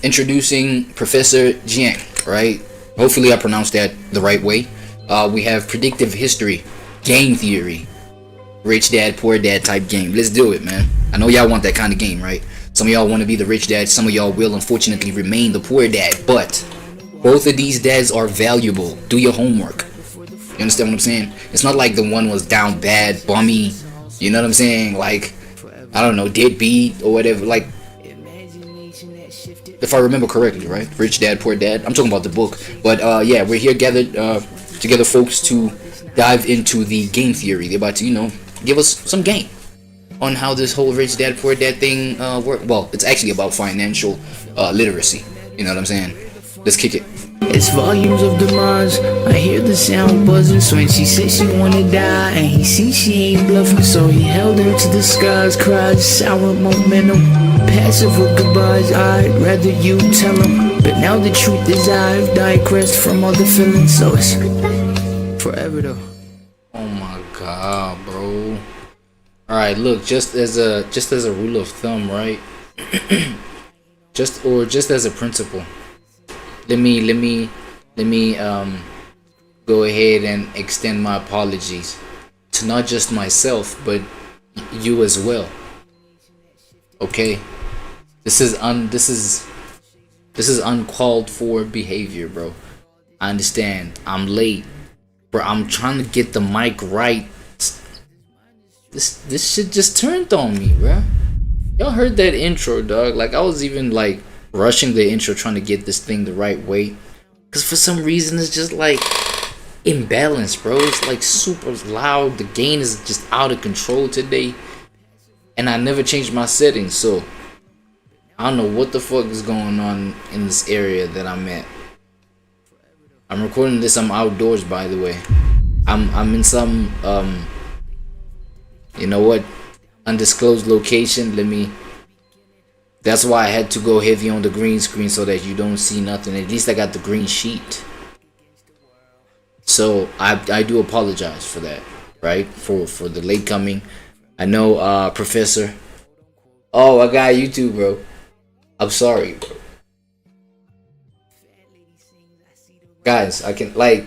Introducing Professor Jiang, right? Hopefully I pronounced that the right way. We have predictive history, game theory, rich dad, poor dad type game. Let's do it, man. I know y'all want that kind of game, right? Some of y'all want to be the rich dad. Some of y'all will unfortunately remain the poor dad. But both of these dads are valuable. Do your homework. You understand what I'm saying? It's not like the one was down bad, bummy. You know what I'm saying? Like, I don't know, deadbeat or whatever. Like, if I remember correctly, right? Rich dad, poor dad. I'm talking about the book. But yeah, we're here gathered together, folks, to dive into the game theory. They're about to, you know, give us some game on how this whole rich dad, poor dad thing works. Well, it's actually about financial literacy. You know what I'm saying? Let's kick it. It's volumes of demise. I hear the sound buzzing. So when she said she wanna die, and he sees she ain't bluffing, so he held her to the skies. Cried sour momentum, passive with goodbyes. I'd rather you tell him, but now the truth is I've digressed from all the feelings. So it's forever though. Oh my god, bro. All right, look, just as a rule of thumb, right? just as a principle. Let me go ahead and extend my apologies to not just myself but you as well. Okay, this is uncalled for behavior, bro. I understand. I'm late, bro. I'm trying to get the mic right. This shit just turned on me, bro. Y'all heard that intro, dog? Like, I was even like rushing the intro trying to get this thing the right way, because for some reason it's just like imbalanced, bro. It's like super loud. The gain is just out of control today, and I never changed my settings, so I don't know what the fuck is going on in this area that I'm at. I'm recording this. I'm outdoors, by the way. I'm in some you know what, undisclosed location. That's why I had to go heavy on the green screen so that you don't see nothing. At least I got the green sheet. So I do apologize for that, right? For the late coming. I know, Professor. Oh, I got you too, bro. I'm sorry, bro. Guys, I can, like,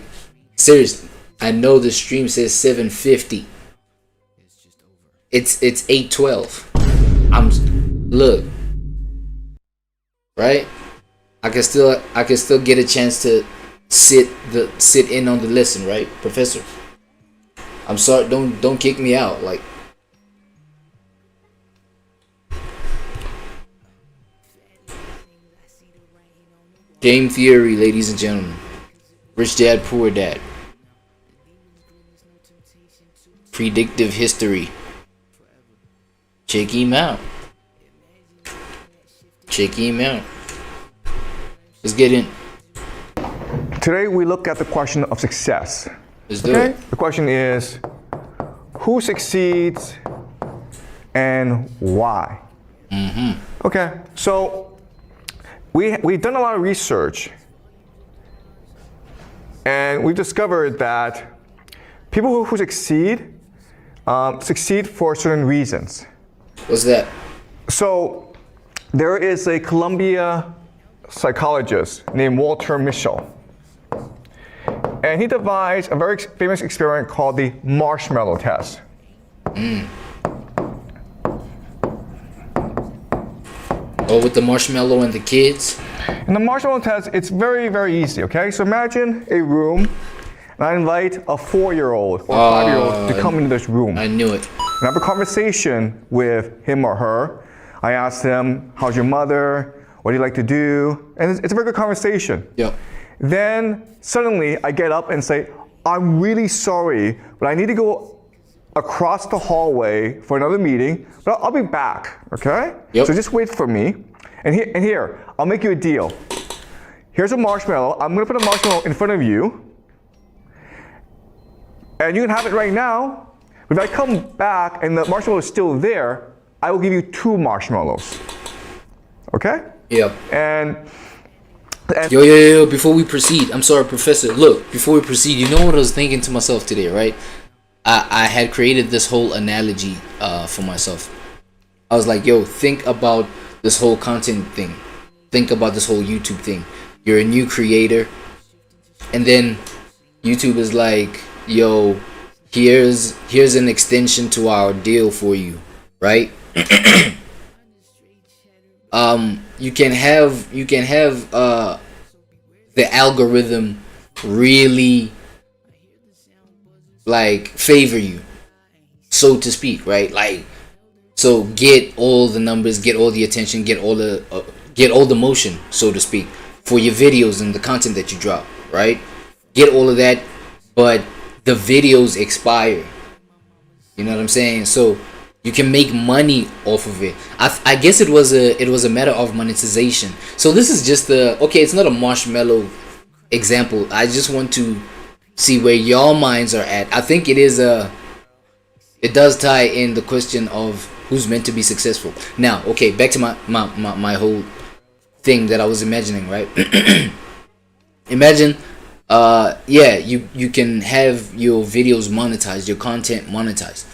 seriously, I know the stream says 750. It's 8:12. Look. Right? I can still get a chance to sit in on the lesson, right, Professor? I'm sorry, don't kick me out. Like, game theory, ladies and gentlemen. Rich dad, poor dad. Predictive history. Check him out. Check him out. Let's get in. Today we look at the question of success. Let's do it. The question is, who succeeds and why? Okay, so we've done a lot of research, and we've discovered that people who succeed for certain reasons. What's that? So there is a Columbia psychologist named Walter Mischel, and he devised a very famous experiment called the marshmallow test. Oh, with the marshmallow and the kids? In the marshmallow test, it's very, very easy, okay? So imagine a room, and I invite a 4-year-old or a 5-year-old to come into this room. I knew it. And I have a conversation with him or her. I ask them, how's your mother? What do you like to do? And it's a very good conversation. Yep. Then suddenly I get up and say, I'm really sorry, but I need to go across the hallway for another meeting, but I'll be back, okay? Yep. So just wait for me. And here, I'll make you a deal. Here's a marshmallow. I'm gonna put a marshmallow in front of you, and you can have it right now. But if I come back and the marshmallow is still there, I will give you 2 marshmallows. Okay? Yep. And Yo, before we proceed, I'm sorry, Professor. Look, before we proceed, you know what I was thinking to myself today, right? I had created this whole analogy for myself. I was like, yo, think about this whole content thing. think about this whole YouTube thing. You're a new creator, and then YouTube is like, yo, here's an extension to our deal for you, right? You can have the algorithm really like favor you, so to speak, right? Like, so get all the numbers, get all the attention, get all the motion, so to speak, for your videos and the content that you drop, right? Get all of that, but the videos expire. You know what I'm saying? So you can make money off of it. I guess it was a matter of monetization. So this is just okay, it's not a marshmallow example. I just want to see where y'all minds are at. I think it does tie in the question of who's meant to be successful. Now, okay, back to my whole thing that I was imagining, right? Imagine you can have your videos monetized, your content monetized.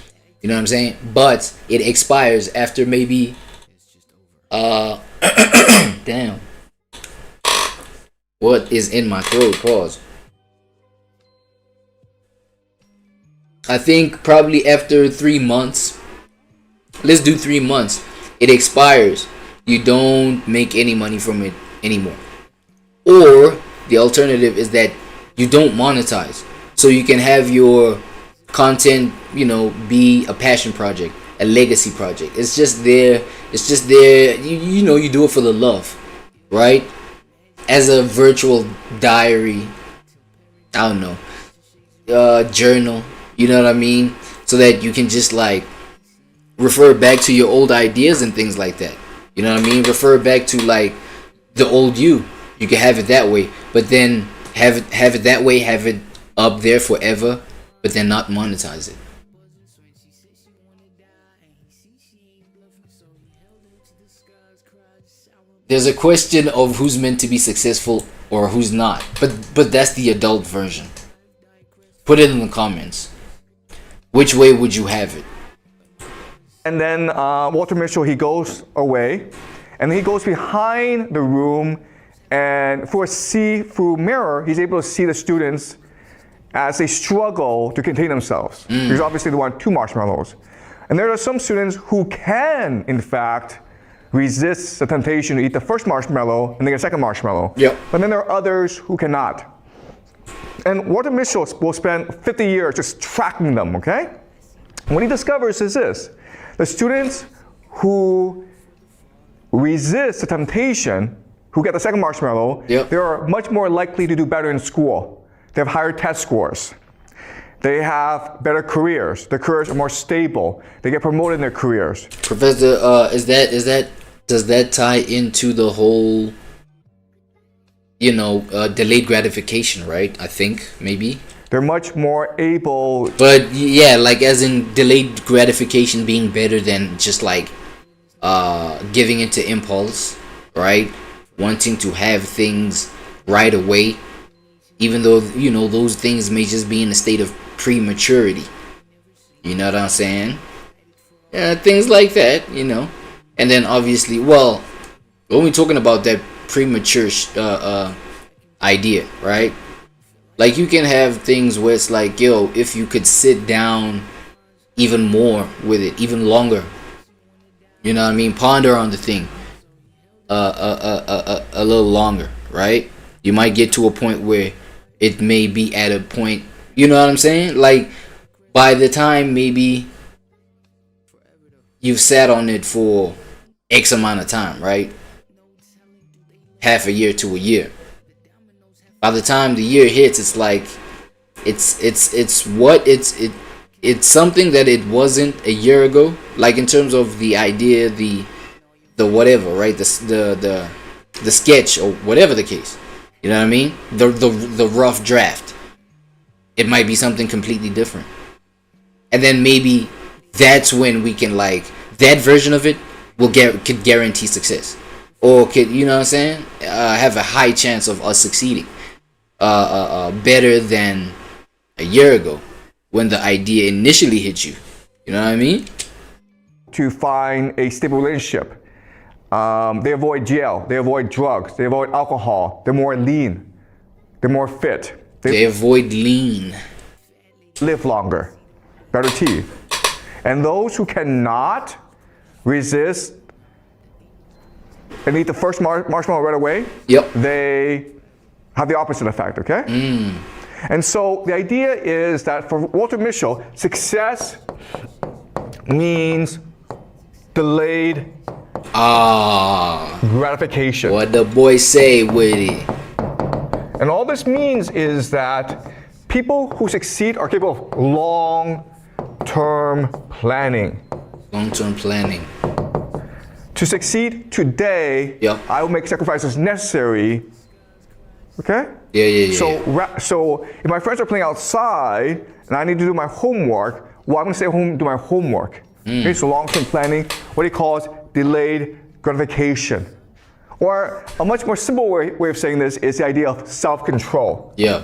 You know what I'm saying? But it expires after maybe damn. What is in my throat? Pause. I think probably after 3 months. Let's do 3 months. It expires. You don't make any money from it anymore. Or the alternative is that you don't monetize. So you can have your content, be a passion project, a legacy project. It's just there. You do it for the love, right? As a virtual diary, I don't know, journal, you know what I mean? So that you can just like refer back to your old ideas and things like that. You know what I mean? Refer back to like the old you. You can have it that way, but then have it that way, have it up there forever, but then not monetize it. There's a question of who's meant to be successful or who's not, but that's the adult version. Put it in the comments. Which way would you have it? And then Walter Mitchell, he goes away, and he goes behind the room, and through mirror, he's able to see the students as they struggle to contain themselves. Because obviously they want 2 marshmallows. And there are some students who can, in fact, resist the temptation to eat the first marshmallow and then a second marshmallow. Yep. But then there are others who cannot. And Walter Mitchell will spend 50 years just tracking them, okay? And what he discovers is this. The students who resist the temptation, who get the second marshmallow, yep, they are much more likely to do better in school. They have higher test scores. They have better careers. Their careers are more stable. They get promoted in their careers. Professor, does that tie into the whole, delayed gratification, right? I think maybe. They're much more able. But yeah, like as in delayed gratification being better than just like giving into impulse, right? Wanting to have things right away, even though those things may just be in a state of prematurity. You know what I'm saying? Yeah, things like that, And then obviously, well, when we're talking about that premature idea, right? Like you can have things where it's like, yo, if you could sit down even more with it, even longer, you know what I mean? Ponder on the thing a little longer, right? You might get to a point where it may be at a point, you know what I'm saying? Like by the time maybe you've sat on it for X amount of time, right? Half a year to a year. By the time the year hits, it's like it's something that it wasn't a year ago. Like in terms of the idea, the whatever, right? The sketch or whatever the case. You know what I mean? The rough draft. It might be something completely different. And then maybe that's when we can like that version of it could guarantee success. Or could, you know what I'm saying? Have a high chance of us succeeding. Better than a year ago when the idea initially hit you. You know what I mean? To find a stable relationship. They avoid jail. They avoid drugs. They avoid alcohol. They're more lean. They're more fit. They avoid lean. Live longer. Better teeth. And those who cannot resist and eat the first marshmallow right away, Yep. they have the opposite effect, okay? And so the idea is that for Walter Mischel, success means delayed gratification. What the boys say with it. And all this means is that people who succeed are capable of long-term planning. Long-term planning. To succeed today, Yep. I will make sacrifices necessary. Okay? Yeah. So if my friends are playing outside and I need to do my homework, well, I'm going to stay home and do my homework. Okay, so long-term planning, what he calls delayed gratification. Or a much more simple way of saying this is the idea of self-control, Yeah.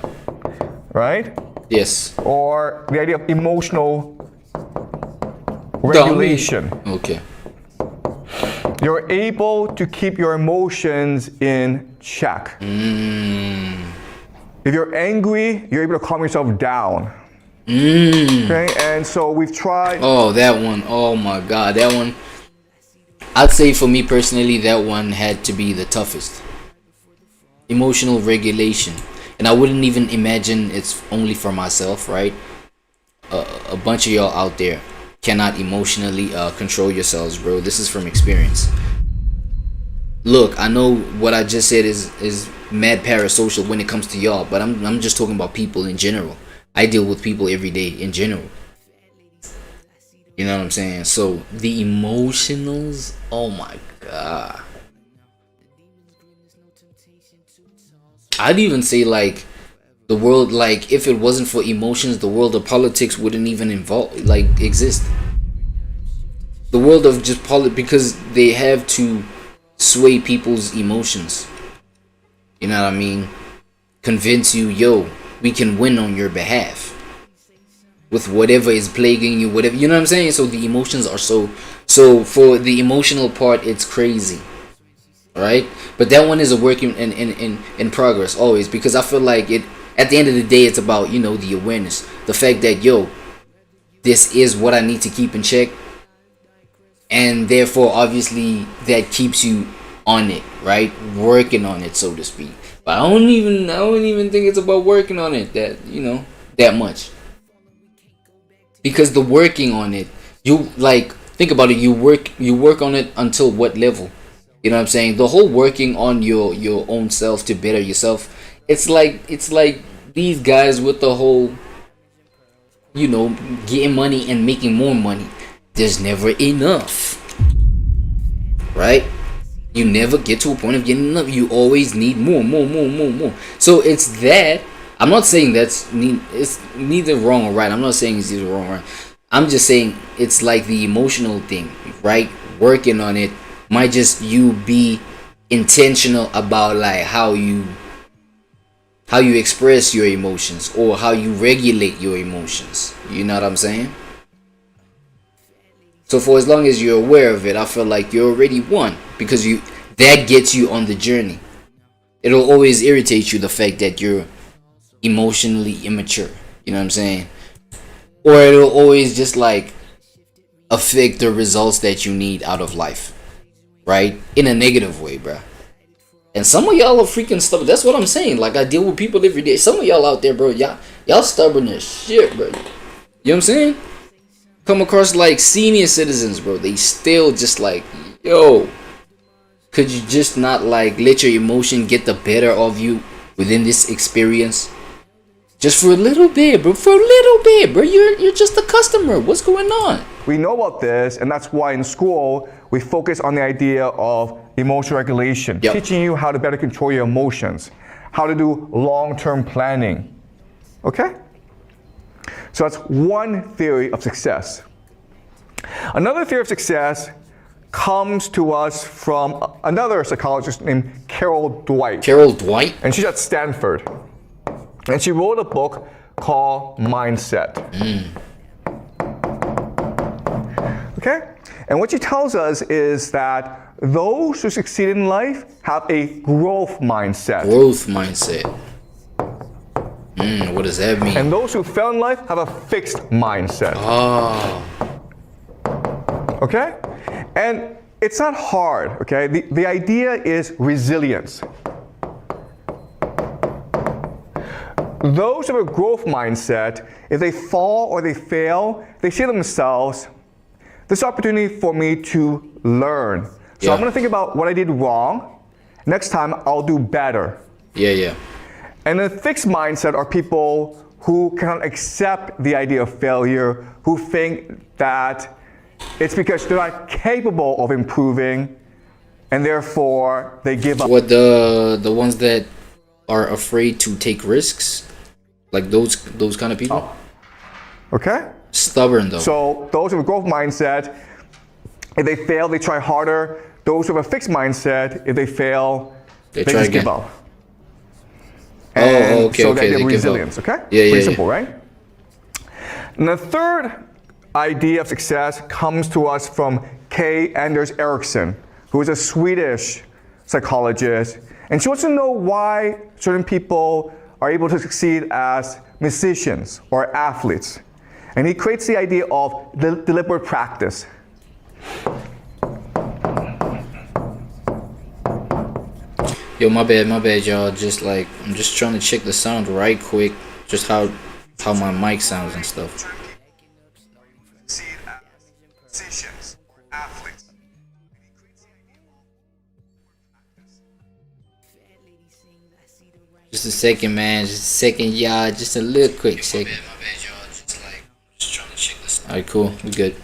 right? Yes. Or the idea of emotional regulation. Okay. You're able to keep your emotions in check. If you're angry, you're able to calm yourself down. Okay, and so we've tried. Oh, that one. Oh my God, that one. I'd say for me personally, that one had to be the toughest. Emotional regulation. And I wouldn't even imagine it's only for myself, right? A bunch of y'all out there cannot emotionally control yourselves, bro. This is from experience. Look, I know what I just said is mad parasocial when it comes to y'all, but I'm just talking about people in general. I deal with people every day in general. You know what I'm saying? So the emotionals, oh my God. I'd even say like the world, like if it wasn't for emotions, the world of politics wouldn't even exist. The world of just because they have to sway people's emotions. You know what I mean? Convince you, yo, we can win on your behalf. With whatever is plaguing you, whatever, you know what I'm saying? So the emotions are so for the emotional part, it's crazy. Alright? But that one is a work in progress always, because I feel like it at the end of the day it's about, you know, the awareness. The fact that, yo, this is what I need to keep in check. And therefore obviously that keeps you on it, right? Working on it, so to speak. But I don't even think it's about working on it that much. Because the working on it, you like think about it, you work on it until what level? You know what I'm saying? The whole working on your own self to better yourself, it's like these guys with the whole, you know, getting money and making more money. There's never enough. Right? You never get to a point of getting enough. You always need more. So it's that. I'm not saying it's neither wrong or right. I'm not saying it's either wrong or right. I'm just saying it's like the emotional thing, right? Working on it might just you be intentional about like how you express your emotions or how you regulate your emotions. You know what I'm saying? So for as long as you're aware of it, I feel like you're already won, because that gets you on the journey. It'll always irritate you, the fact that you're emotionally immature. You know what I'm saying? Or it'll always just like affect the results that you need out of life, right? In a negative way, bruh. And some of y'all are freaking stubborn. That's what I'm saying. Like, I deal with people every day. Some of y'all out there, bro, y'all stubborn as shit, bro. You know what I'm saying? Come across like senior citizens, bro. They still just like, yo, could you just not like let your emotion get the better of you within this experience? Just for a little bit, bro. For a little bit, bro. You're just a customer. What's going on? We know about this, and that's why in school we focus on the idea of emotional regulation, Yep. teaching you how to better control your emotions, how to do long-term planning. Okay? So that's one theory of success. Another theory of success comes to us from another psychologist named Carol Dweck. Carol Dweck? And she's at Stanford. And she wrote a book called Mindset. Okay? And what she tells us is that those who succeed in life have a growth mindset. Growth mindset. What does that mean? And those who fail in life have a fixed mindset. Oh. Okay? And it's not hard, okay? The idea is resilience. Those who have a growth mindset, if they fall or they fail, they say to themselves, this opportunity for me to learn. So I'm going to think about what I did wrong. Next time, I'll do better. Yeah. And the fixed mindset are people who cannot accept the idea of failure, who think that it's because they're not capable of improving, and therefore they give up. What, the ones that are afraid to take risks? Like those kind of people? Okay? Stubborn though. So those with a growth mindset, if they fail, they try harder. Those with a fixed mindset, if they fail, they try just again. give up. Okay, so okay, they they have give resilience, up. okay? Yeah, Pretty yeah. simple, right? And the third idea of success comes to us from K. Anders Ericsson, who is a Swedish psychologist. And she wants to know why certain people are able to succeed as musicians or athletes. And he creates the idea of deliberate practice. Yo, my bad, y'all. I'm just trying to check the sound right quick, just how my mic sounds and stuff. Just a second, man. Just a second, y'all. Just a little quick second. My bad, y'all. Just trying to check this. Alright, cool. We good.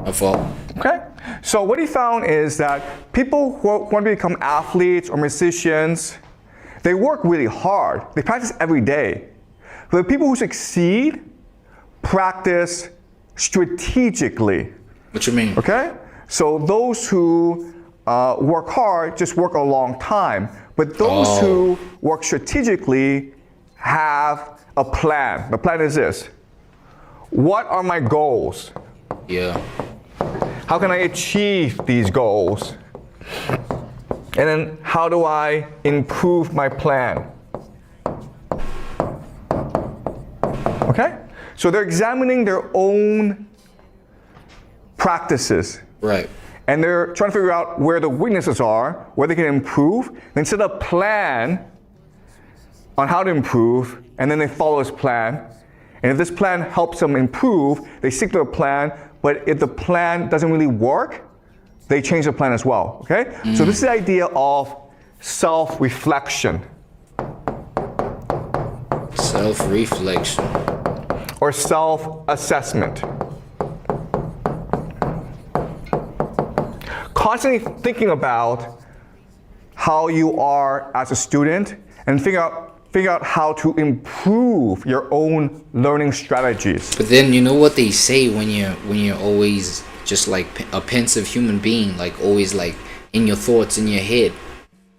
My fault. Okay? So what he found is that people who want to become athletes or musicians, they work really hard. They practice every day. But the people who succeed practice strategically. What you mean? Okay? So those who work hard just work a long time. But those who work strategically have a plan. The plan is this. What are my goals? Yeah. How can I achieve these goals? And then how do I improve my plan? Okay? So they're examining their own practices. Right. And they're trying to figure out where the weaknesses are, where they can improve, then set a plan on how to improve, and then they follow this plan. And if this plan helps them improve, they stick to the plan. But if the plan doesn't really work, they change the plan as well, okay? So this is the idea of self-reflection. Self-reflection. Or self-assessment. Constantly thinking about how you are as a student and figure out how to improve your own learning strategies. But then you know what they say when you're always just like a pensive human being, like always like in your thoughts, in your head,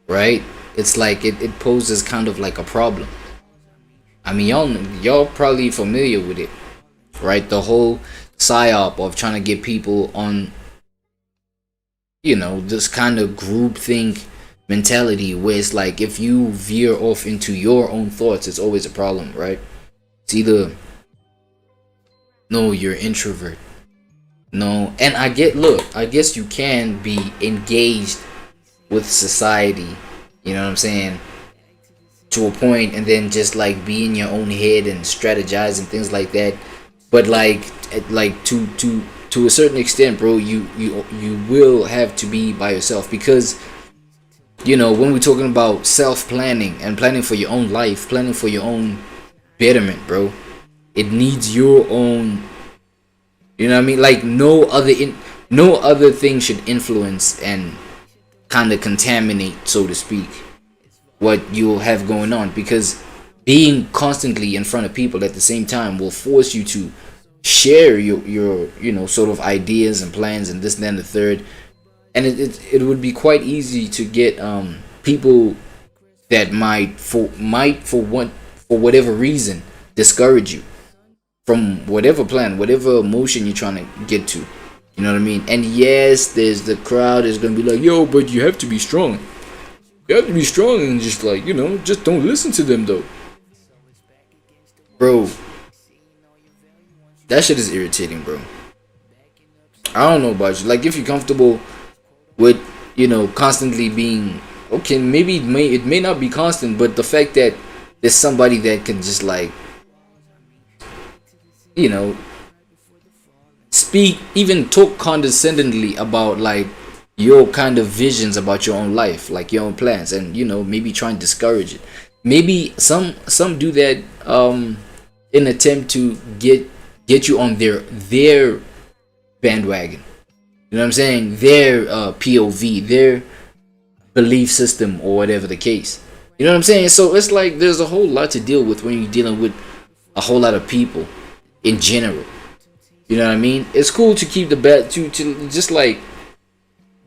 right? It's like it poses kind of like a problem. I mean, y'all probably familiar with it, right? The whole psyop of trying to get people on, you know, this kind of groupthink mentality where it's like if you veer off into your own thoughts, it's always a problem, right? It's either no, you're introvert, no, and I guess you can be engaged with society, you know what I'm saying, to a point, and then just like be in your own head and strategize and things like that. But like to a certain extent, bro, you will have to be by yourself, because you know, when we're talking about self-planning and planning for your own life, planning for your own betterment, bro, it needs your own, you know what I mean? Like no other thing should influence and kind of contaminate, so to speak, what you'll have going on, because being constantly in front of people at the same time will force you to share your you know, sort of ideas and plans and this and then the third. And it would be quite easy to get people that might for whatever reason discourage you from whatever plan, whatever emotion you're trying to get to. You know what I mean? And yes, there's the crowd is gonna be like, yo, but you have to be strong. You have to be strong and just like, you know, just don't listen to them though. Bro, that shit is irritating, bro. I don't know about you. Like, if you're comfortable with, you know, constantly being okay, maybe it may not be constant, but the fact that there's somebody that can just like, you know, speak, even talk condescendingly about like your kind of visions about your own life, like your own plans, and you know, maybe try and discourage it. Maybe some do that in attempt to get you on their bandwagon. You know what I'm saying? Their POV, their belief system, or whatever the case. You know what I'm saying? So it's like there's a whole lot to deal with when you're dealing with a whole lot of people in general. You know what I mean? It's cool to keep the bet to just like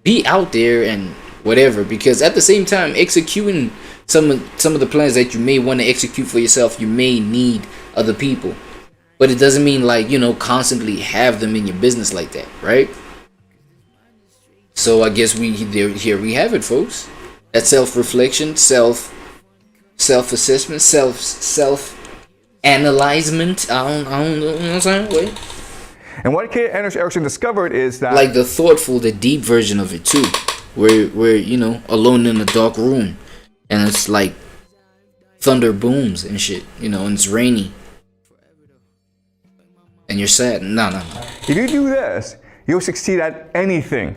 be out there and whatever, because at the same time executing some of the plans that you may want to execute for yourself, you may need other people. But it doesn't mean like, you know, constantly have them in your business like that, right? So I guess here we have it, folks. That self-reflection, self-assessment, self-analyzement. I don't know what I'm saying. Wait. And what K. Anders Ericsson discovered is that, like, the thoughtful, the deep version of it too, where you know, alone in a dark room, and it's like thunder booms and shit, you know, and it's rainy, and you're sad. No. if you do this, you'll succeed at anything.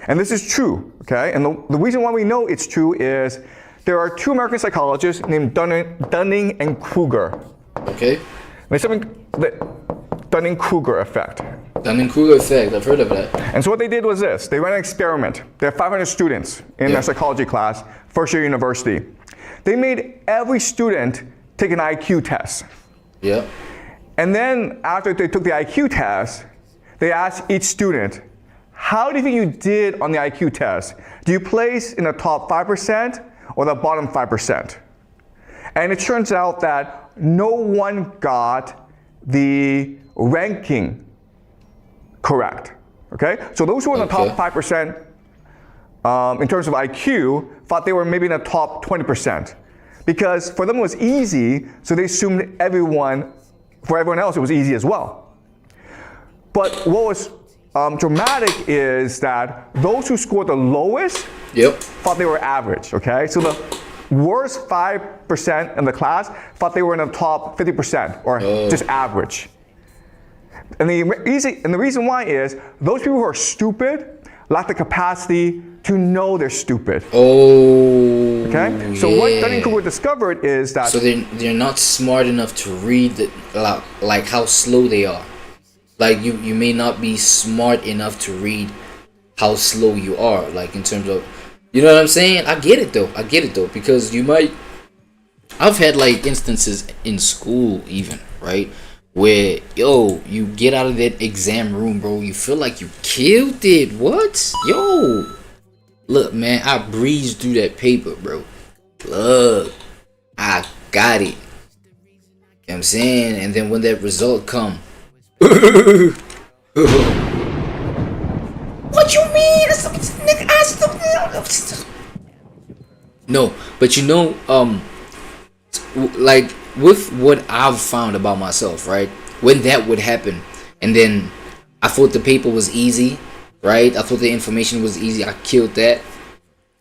And this is true, okay? And the reason why we know it's true is there are two American psychologists named Dunning and Kruger. Okay. There's something that Dunning-Kruger effect. Dunning-Kruger effect. I've heard of that. And so what they did was this. They ran an experiment. They had 500 students in their psychology class, first year university. They made every student take an IQ test. Yeah. And then after they took the IQ test, they asked each student, how do you think you did on the IQ test? Do you place in the top 5% or the bottom 5%? And it turns out that no one got the ranking correct. Okay? So those who were in the top 5% in terms of IQ thought they were maybe in the top 20%. Because for them it was easy, so they assumed for everyone else it was easy as well. But what was dramatic is that those who scored the lowest thought they were average, okay? So the worst 5% in the class thought they were in the top 50% or just average. And the reason why is those people who are stupid lack the capacity to know they're stupid. Okay? So what Dunning-Kruger discovered is that... So they're not smart enough to read like how slow they are. Like you may not be smart enough to read how slow you are, like in terms of, you know what I'm saying? I get it though, because I've had like instances in school even, right, where you get out of that exam room, bro, you feel like you killed it. What? Look, man, I breezed through that paper, bro. Look, I got it. You know what I'm saying? And then when that result come, what you mean? No, but you know, like with what I've found about myself, right? When that would happen, and then I thought the paper was easy, right? I thought the information was easy. I killed that,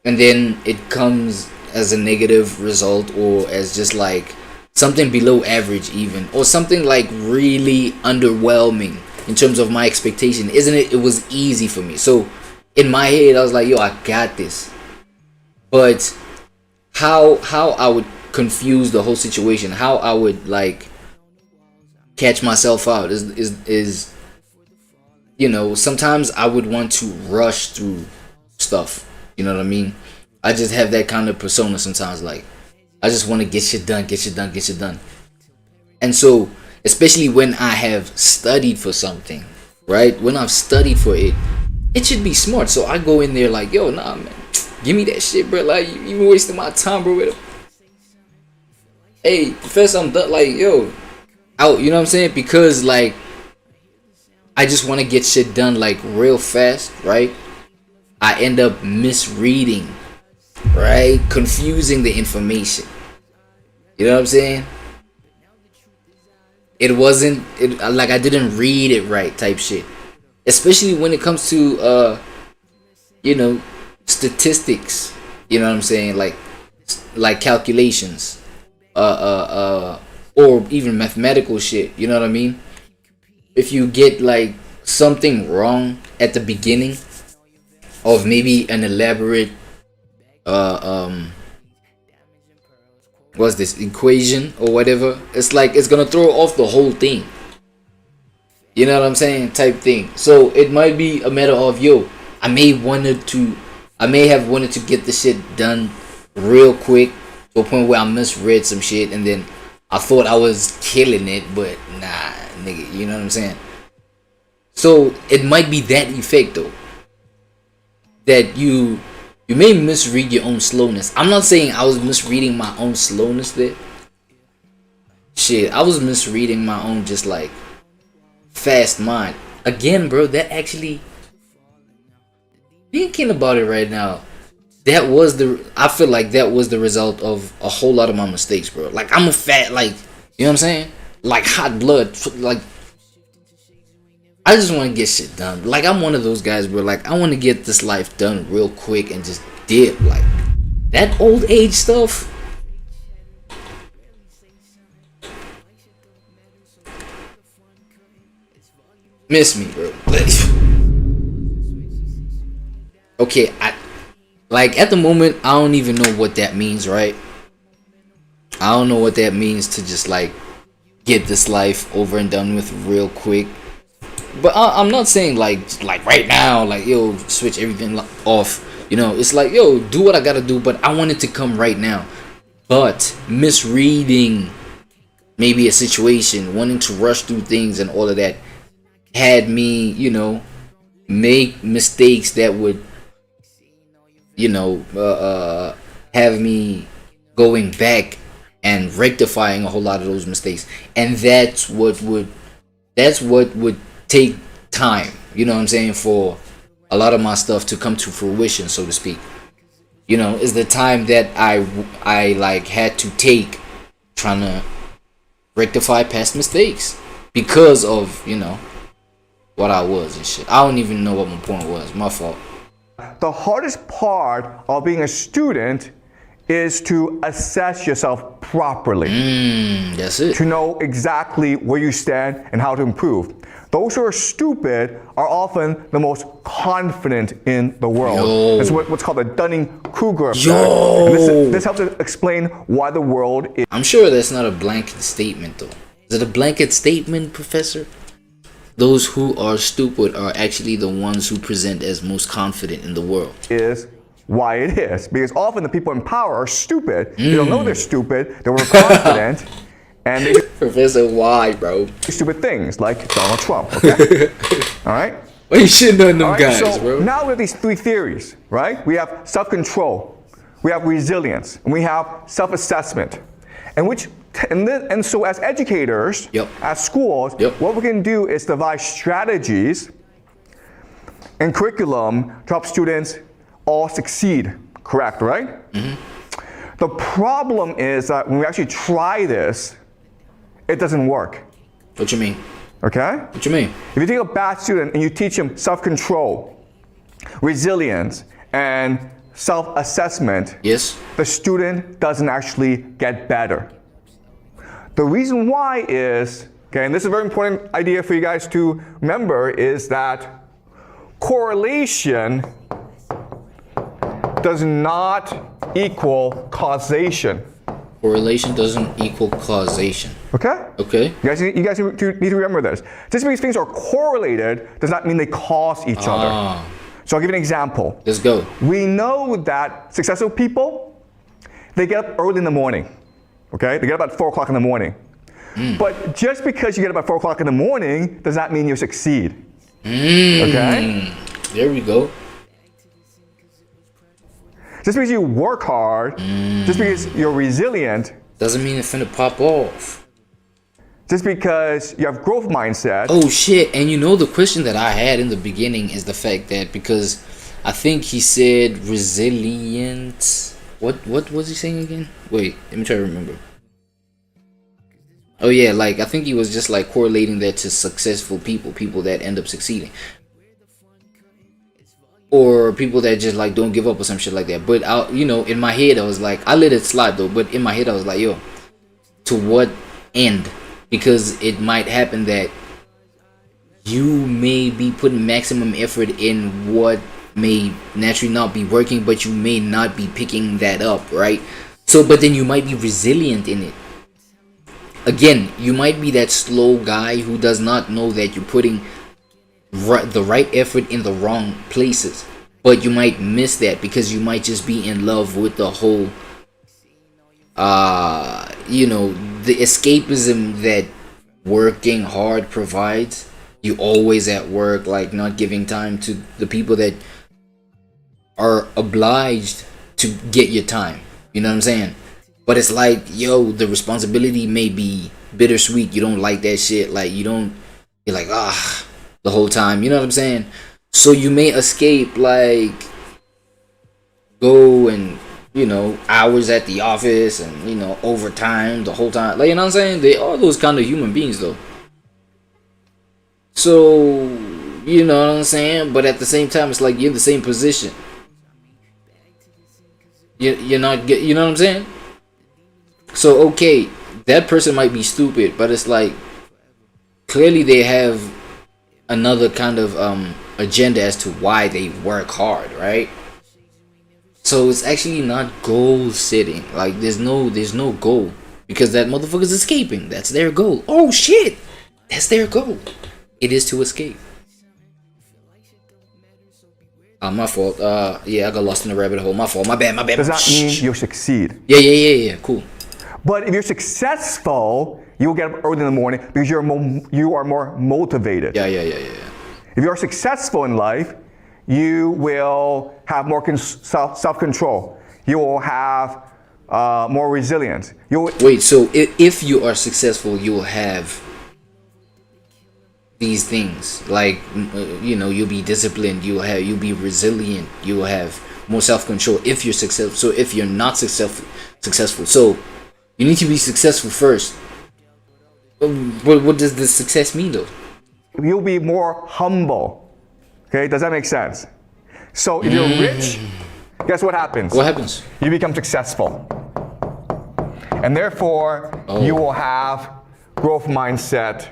and then it comes as a negative result, or as just like something below average even, or something like really underwhelming in terms of my expectation. Isn't it? It was easy for me. So in my head, I was like, I got this. But how I would confuse the whole situation, how I would like catch myself out is you know, sometimes I would want to rush through stuff. You know what I mean? I just have that kind of persona sometimes, like I just want to get shit done. And so, especially when I have studied for something, right? When I've studied for it, it should be smart. So I go in there like, nah, man, give me that shit, bro. Like, you wasting my time, bro. Hey, professor, I'm done. Like, out. You know what I'm saying? Because like I just want to get shit done like real fast, right? I end up misreading, right? Confusing the information. You know what I'm saying? It wasn't like I didn't read it right type shit. Especially when it comes to you know, statistics. You know what I'm saying? Like calculations. Or even mathematical shit. You know what I mean? If you get like something wrong at the beginning of maybe an elaborate what's this equation or whatever, it's like it's gonna throw off the whole thing. You know what I'm saying? Type thing. So it might be a matter of, yo, I may have wanted to get the shit done real quick to a point where I misread some shit and then I thought I was killing it, but nah, nigga, you know what I'm saying? So it might be that effect though, that you may misread your own slowness. I'm not saying I was misreading my own slowness there. Shit, I was misreading my own just like fast mind. Again, bro, that actually, thinking about it right now, I feel like that was the result of a whole lot of my mistakes, bro. Like I'm a fat, like, you know what I'm saying? Like hot blood, like I just want to get shit done. Like I'm one of those guys, bro. Like I want to get this life done real quick and just dip. Like that old age stuff. Miss me, bro. Okay, like at the moment I don't even know what that means, right? I don't know what that means to just like get this life over and done with real quick. But I'm not saying like right now, like yo, switch everything off. You know, it's like yo, do what I gotta do. But I want it to come right now. But misreading maybe a situation, wanting to rush through things and all of that, had me, you know, make mistakes that would, you know, have me going back and rectifying a whole lot of those mistakes. And that's what would take time, you know what I'm saying, for a lot of my stuff to come to fruition, so to speak. You know, is the time that I like had to take trying to rectify past mistakes because of, you know, what I was and shit. I don't even know what my point was. My fault. The hardest part of being a student is to assess yourself properly. That's it. To know exactly where you stand and how to improve. Those who are stupid are often the most confident in the world. Yo. It's what's called the Dunning-Kruger effect. Yo. And this helps to explain why the world is. I'm sure that's not a blanket statement though. Is it a blanket statement, Professor? Those who are stupid are actually the ones who present as most confident in the world. Is why it is. Because often the people in power are stupid. They don't know they're stupid. They're confident. And they do Professor, why, bro? stupid things like Donald Trump, okay? All right? Why you shitting on them All right, guys, so bro? now we have these three theories, right? We have self-control, we have resilience, and we have self-assessment. And so as educators, Yep. as schools, Yep. what we can do is devise strategies and curriculum to help students all succeed, correct, right? The problem is that when we actually try this, it doesn't work, What you mean? okay? What you mean? If you take a bad student and you teach him self-control, resilience, and self-assessment, Yes? the student doesn't actually get better. The reason why is, okay, and this is a very important idea for you guys to remember, is that correlation does not equal causation. Correlation doesn't equal causation. Okay? Okay? You guys need to remember this. Just because things are correlated does not mean they cause each other. So I'll give you an example. Let's go. We know that successful people, they get up early in the morning. Okay? They get up at 4 o'clock in the morning. But just because you get up at 4 o'clock in the morning does not mean you succeed. Okay? There we go. Just because you work hard, just because you're resilient, Doesn't mean it's finna pop off. just because you have growth mindset. Oh shit! And you know the question that I had in the beginning is the fact that because I think he said resilient. What was he saying again? Wait, let me try to remember. Oh yeah, like I think he was just like correlating that to successful people that end up succeeding, or people that just like don't give up or some shit like that. But in my head I was like, I let it slide though. But in my head I was like, yo, to what end? Because it might happen that you may be putting maximum effort in what may naturally not be working, but you may not be picking that up, right? So, but then you might be resilient in it. Again, you might be that slow guy who does not know that you're putting the right effort in the wrong places, but you might miss that because you might just be in love with the whole the escapism that working hard provides. You always at work, like not giving time to the people that are obliged to get your time. You know what I'm saying? But it's like, yo, the responsibility may be bittersweet. You don't like that shit. Like you're like, the whole time. You know what I'm saying? So you may escape, like go and hours at the office and overtime the whole time. Like, you know what I'm saying? They are those kind of human beings though. So you know what I'm saying? But at the same time, it's like you're in the same position. You're not get. You know what I'm saying? So okay, that person might be stupid, but it's like clearly they have another kind of agenda as to why they work hard, right? So it's actually not goal setting. Like there's no goal because that motherfucker's escaping. That's their goal. Oh shit, that's their goal. It is to escape. My fault. Yeah, I got lost in the rabbit hole. My fault. My bad. Does that mean you succeed? Yeah. Cool. But if you're successful, you'll get up early in the morning because you are more motivated. Yeah. If you're successful in life, you will have more self-control. You will have more resilience. Wait, so if you are successful, you'll have these things like you'll be disciplined, you'll be resilient, you'll have more self-control if you're successful. So if you're not successful, so you need to be successful first. What does this success mean though? You'll be more humble. Okay, does that make sense? So if you're rich, guess what happens? What happens? You become successful. And therefore, you will have growth mindset.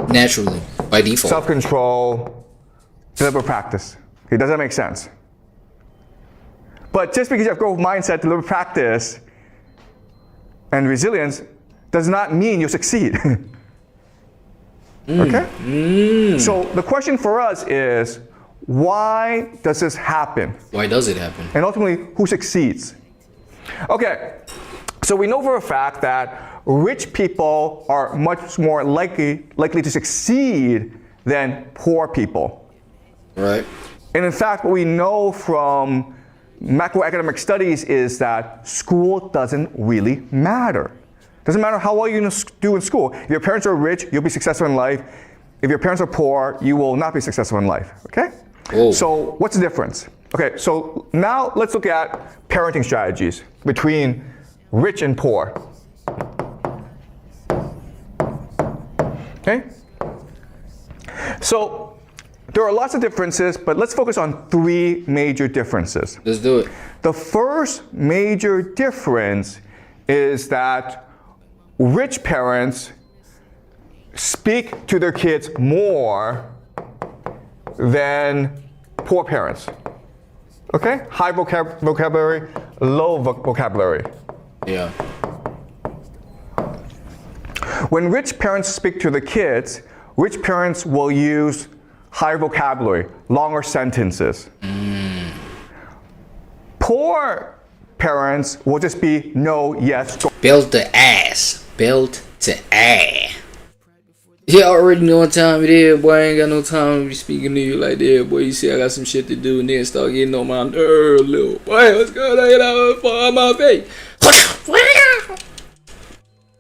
Naturally, by default. Self-control, deliberate practice. Okay, does that make sense? But just because you have growth mindset, deliberate practice, and resilience does not mean you succeed. Okay? So the question for us is, why does this happen? Why does it happen? And ultimately, who succeeds? Okay, so we know for a fact that rich people are much more likely to succeed than poor people. Right. And in fact, what we know from macroeconomic studies is that school doesn't really matter. Doesn't matter how well you do in school. If your parents are rich, you'll be successful in life. If your parents are poor, you will not be successful in life. Okay? Oh. So what's the difference? Okay, so now let's look at parenting strategies between rich and poor. Okay? So there are lots of differences, but let's focus on 3 major differences. Let's do it. The first major difference is that rich parents speak to their kids more than poor parents. Okay? High vocabulary, low vocabulary. Yeah. When rich parents speak to the kids, rich parents will use higher vocabulary, longer sentences. Poor parents will just be no, yes. Belt to ass. Belt to ass. You already know what time it is, boy. I ain't got no time to be speaking to you like that, boy. You see I got some shit to do and then start getting on my nerves, little boy. What's going on? Get out of my face.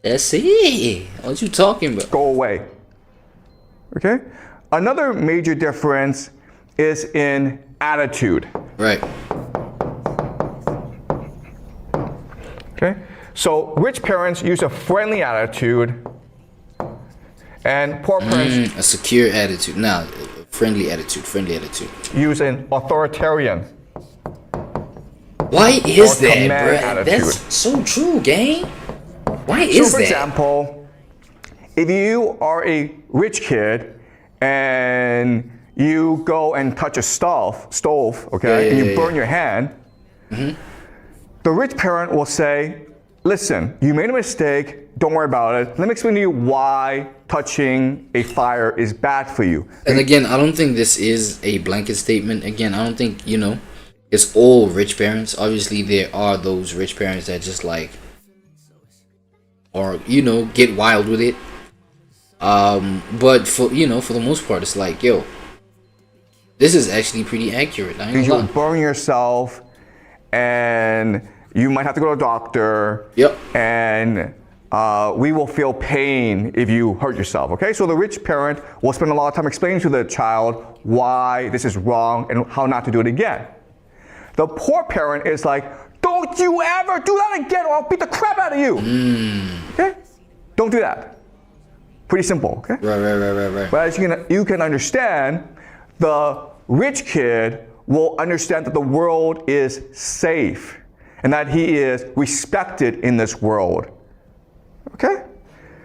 That's it. What you talking about? Go away. Okay? Another major difference is in attitude. Right. Okay? So rich parents use a friendly attitude, and poor parents A secure attitude. Nah, friendly attitude. Friendly attitude. use an authoritarian. Why is Or that, command bro? attitude. That's so true, gang. Why So is for that? example, if you are a rich kid and you go and touch a stove, okay, and you burn your hand, the rich parent will say, listen, you made a mistake, don't worry about it. Let me explain to you why touching a fire is bad for you. And again, I don't think this is a blanket statement. Again, I don't think, it's all rich parents. Obviously, there are those rich parents that just like, or, get wild with it. But for the most part, it's like, yo, this is actually pretty accurate. I ain't Because gonna you'll lie. burn yourself and you might have to go to a doctor. Yep. And we will feel pain if you hurt yourself, okay? So the rich parent will spend a lot of time explaining to the child why this is wrong and how not to do it again. The poor parent is like, don't you ever do that again or I'll beat the crap out of you. Okay? Don't do that. Pretty simple, okay? Right. But as you can understand, the rich kid will understand that the world is safe and that he is respected in this world. Okay?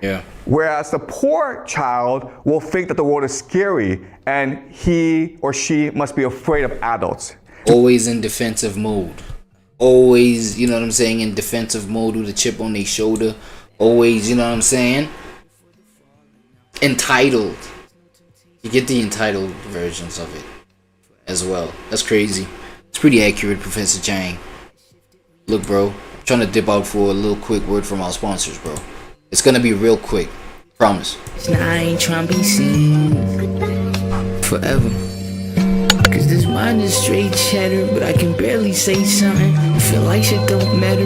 Yeah. Whereas the poor child will think that the world is scary and he or she must be afraid of adults. Always in defensive mode. Always, in defensive mode with a chip on their shoulder. Always, entitled. You get the entitled versions of it as well. That's crazy. It's pretty accurate, Professor Chang. Look, bro, I'm trying to dip out for a little quick word from our sponsors, bro. It's gonna be real quick. Promise. Now I ain't tryna be seen forever. Cause this mind is straight chatter, but I can barely say something. I feel like shit don't matter.